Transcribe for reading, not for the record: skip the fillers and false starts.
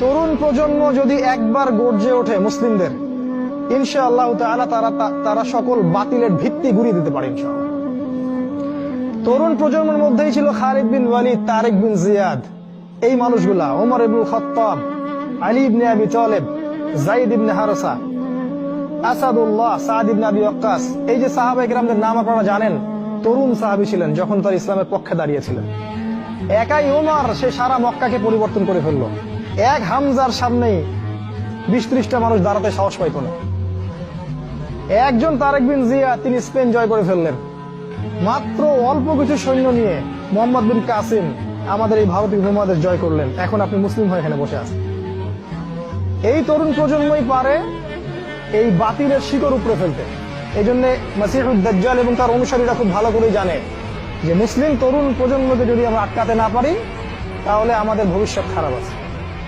তরুণ প্রজন্ম যদি একবার গর্জে ওঠে মুসলিমদের, ইনশাআল্লাহ তাআলা তারা সকল বাতিলের ভিত্তি গুঁড়িয়ে দিতে পারে ইনশাআল্লাহ। তরুণ প্রজন্মের মধ্যেই ছিল খালিদ বিন ওয়ালিদ, তারেক বিন জিয়াদ, এই মানুষগুলা, ওমর ইবনুল খাত্তাব, আলী ইবনে আবি তালেব, যায়েদ ইবনে হারসা, আসাদুল্লাহ, সাদ ইবনে আবি ওয়াক্কাস। এই যে সাহাবায়ে কেরামদের নাম আপনারা জানেন, তরুণ সাহাবী ছিলেন যখন তারা ইসলামের পক্ষে দাঁড়িয়েছিলেন। একাই ওমর সে সারা মক্কাকে পরিবর্তন করে ফেললো। এক হামজার সামনেই 20-30টা মানুষ দাঁড়াতে সাহস পাইত না। একজন তারেক বিন জিয়াদ, তিনি স্পেন জয় করে ফেললেন মাত্র অল্প কিছু সৈন্য নিয়ে। মোহাম্মদ বিন কাসিম আমাদের এই ভারতীয় উপমহাদেশ জয় করলেন। এখন আপনি মুসলিম হয়ে এখানে বসে আছেন। এই তরুণ প্রজন্মই পারে এই বাতিলের শিকড় উপরে ফেলতে। এই জন্য মাসিহুদ দাজ্জাল এবং তার অনুসারীরা খুব ভালো করে জানে যে মুসলিম তরুণ প্রজন্মকে যদি আমরা আটকাতে না পারি, তাহলে আমাদের ভবিষ্যৎ খারাপ আছে।